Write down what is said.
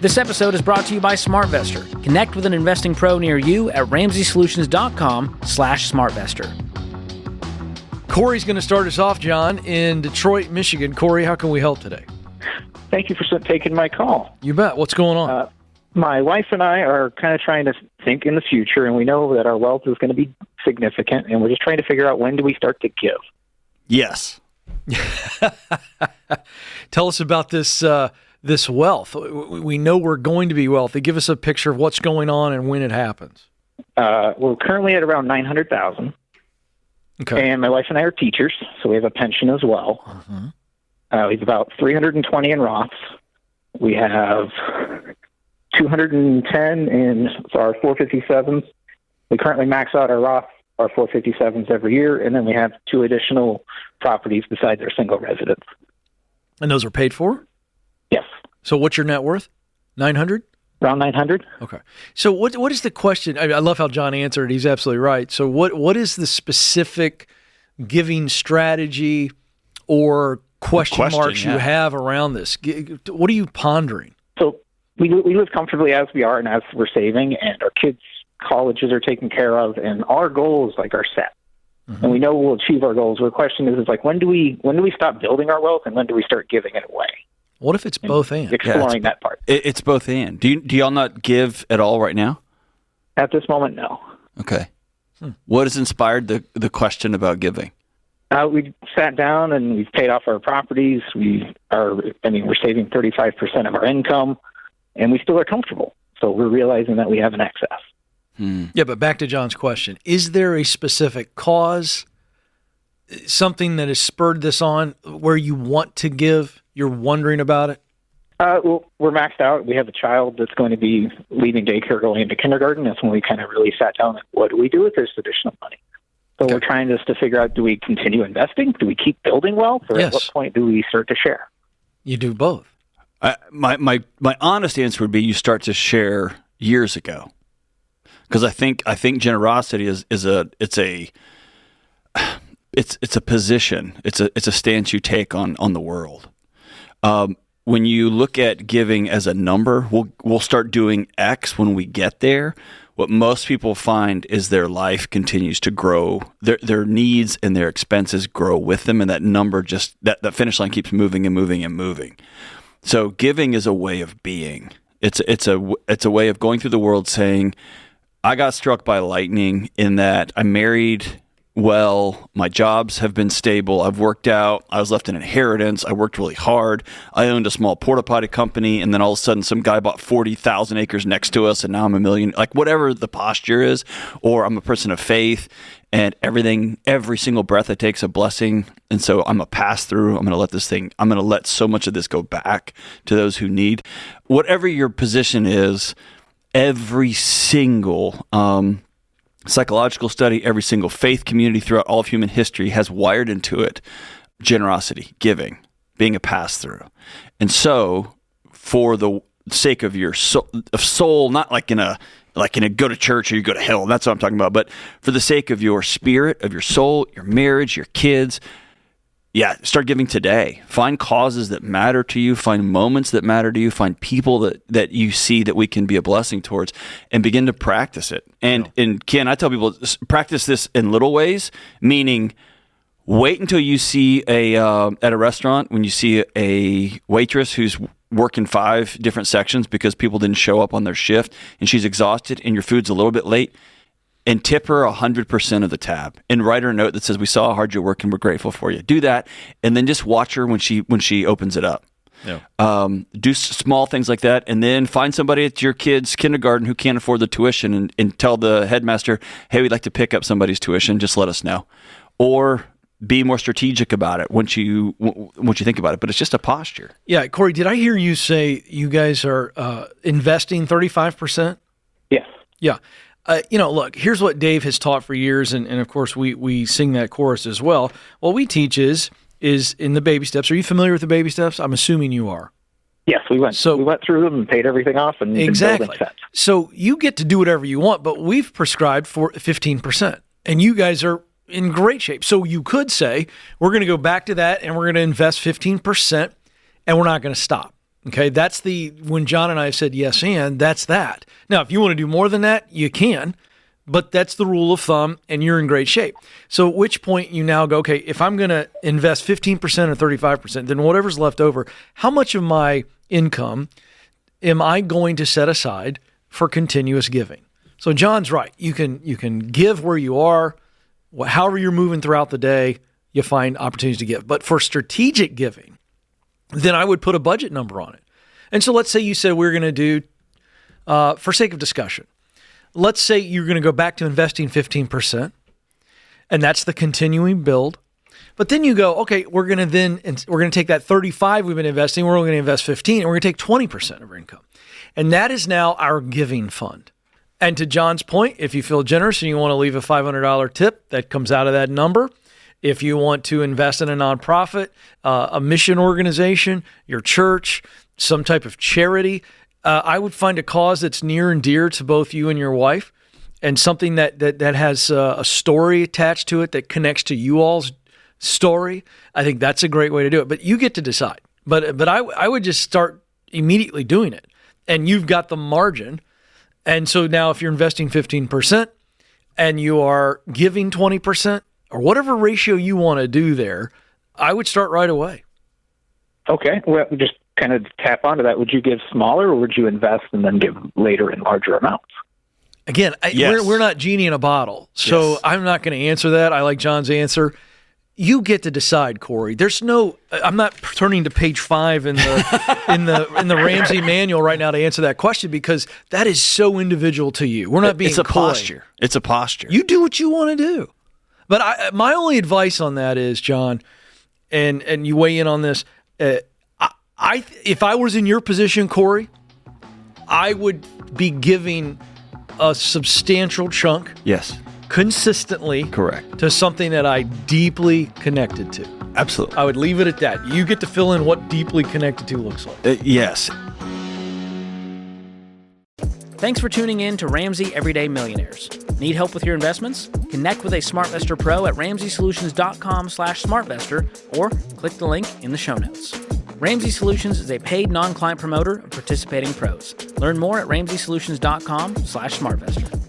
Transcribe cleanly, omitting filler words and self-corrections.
This episode is brought to you by SmartVestor. Connect with an investing pro near you at RamseySolutions.com/SmartVestor. Corey's going to start us off, John, in Detroit, Michigan. Corey, how can we help today? Thank you for taking my call. You bet. What's going on? My wife and I are kind of trying to think in the future, and we know that our wealth is going to be significant, and we're just trying to figure out, when do we start to give? Yes. Tell us about this this wealth. We know we're going to be wealthy. Give us a picture of what's going on and when it happens. We're currently at around $900,000. Okay. And my wife and I are teachers, so we have a pension as well. Mm-hmm. We have about 320 in Roths. We have 210 in our 457s. We currently max out our Roth, our 457s every year, and then we have 2 additional properties besides our single residence. And those are paid for? Yes. So what's your net worth? 900? Around 900. Okay. So what is the question? I love how John answered. He's absolutely right. So what is the specific giving strategy or question marks you have around this? What are you pondering? So we live comfortably as we are and as we're saving, and our kids' colleges are taken care of, and our goals are set. Mm-hmm. And we know we'll achieve our goals. The question is when do we stop building our wealth, and when do we start giving it away? What if it's both and? Exploring that part. It's both and. Do y'all not give at all right now? At this moment, no. Okay. What has inspired the question about giving? We sat down and we've paid off our properties. We're saving 35% of our income, and we still are comfortable. So we're realizing that we have an excess. Yeah, but back to John's question. Is there a specific cause, something that has spurred this on where you want to give? You're wondering about it? Well, we're maxed out. We have a child that's going to be leaving daycare, going into kindergarten. That's when we kind of really sat down and what do we do with this additional money? So We're trying just to figure out, do we continue investing? Do we keep building wealth? Or at what point do we start to share? You do both. My honest answer would be you start to share years ago. Because I think generosity is a position. It's a stance you take on the world. When you look at giving as a number, we'll start doing X when we get there. What most people find is their life continues to grow. Their needs and their expenses grow with them, and that number that finish line keeps moving and moving and moving. So giving is a way of being. It's a way of going through the world saying, I got struck by lightning in that I married well, my jobs have been stable, I've worked out, I was left an inheritance, I worked really hard, I owned a small porta potty company, and then all of a sudden some guy bought 40,000 acres next to us and now I'm a million, like whatever the posture is, or I'm a person of faith and every single breath I take is a blessing, and so I'm a pass through, I'm going to let so much of this go back to those who need. Whatever your position is, every single psychological study, every single faith community throughout all of human history has wired into it generosity, giving, being a pass-through. And so, for the sake of your soul, not like in a go to church or you go to hell, that's what I'm talking about, but for the sake of your spirit, of your soul, your marriage, your kids, start giving today. Find causes that matter to you. Find moments that matter to you. Find people that you see that we can be a blessing towards, and begin to practice it. And Ken, I tell people, practice this in little ways, meaning wait until you see at a restaurant, when you see a waitress who's working 5 different sections because people didn't show up on their shift and she's exhausted and your food's a little bit late, and tip her 100% of the tab, and write her a note that says, we saw how hard you work and we're grateful for you. Do that, and then just watch her when she opens it up. Yeah. Do small things like that, and then find somebody at your kid's kindergarten who can't afford the tuition, and tell the headmaster, hey, we'd like to pick up somebody's tuition, just let us know. Or be more strategic about it once you think about it, but it's just a posture. Yeah, Corey, did I hear you say you guys are investing 35%? Yes. Yeah. Look, here's what Dave has taught for years, and of course we sing that chorus as well. What we teach is in the baby steps. Are you familiar with the baby steps? I'm assuming you are. Yes, we went through them and paid everything off, and exactly. So you get to do whatever you want, but we've prescribed for 15%, and you guys are in great shape. So you could say we're going to go back to that, and we're going to invest 15%, and we're not going to stop. Okay, that's when John and I said yes and, that's that. Now, if you want to do more than that, you can, but that's the rule of thumb and you're in great shape. So at which point you now go, okay, if I'm going to invest 15% or 35%, then whatever's left over, how much of my income am I going to set aside for continuous giving? So John's right. You can give where you are, however you're moving throughout the day, you find opportunities to give. But for strategic giving, then I would put a budget number on it. And so let's say you said we're going to do, for sake of discussion, let's say you're going to go back to investing 15%, and that's the continuing build. But then you go, okay, we're going to take that 35 we've been investing, we're only going to invest 15, and we're going to take 20% of our income. And that is now our giving fund. And to John's point, if you feel generous and you want to leave a $500 tip, that comes out of that number. If you want to invest in a nonprofit, a mission organization, your church, some type of charity, I would find a cause that's near and dear to both you and your wife, and something that has a story attached to it that connects to you all's story. I think that's a great way to do it. But you get to decide. But I would just start immediately doing it, and you've got the margin. And so now if you're investing 15% and you are giving 20%, or whatever ratio you want to do there, I would start right away. Okay. Well, just kind of tap onto that. Would you give smaller, or would you invest and then give later in larger amounts? Again, yes. we're not genie in a bottle, so yes. I'm not going to answer that. I like John's answer. You get to decide, Corey. I'm not turning to page 5 in the in the Ramsey manual right now to answer that question, because that is so individual to you. We're not being It's a coy. posture. It's a posture. You do what you want to do. But my only advice on that is, John, and you weigh in on this. If I was in your position, Corey, I would be giving a substantial chunk, yes, consistently, correct, to something that I deeply connected to. Absolutely. I would leave it at that. You get to fill in what deeply connected to looks like. Yes. Thanks for tuning in to Ramsey Everyday Millionaires. Need help with your investments? Connect with a SmartVestor Pro at ramseysolutions.com/smartvestor or click the link in the show notes. Ramsey Solutions is a paid non-client promoter of participating pros. Learn more at ramseysolutions.com/smartvestor.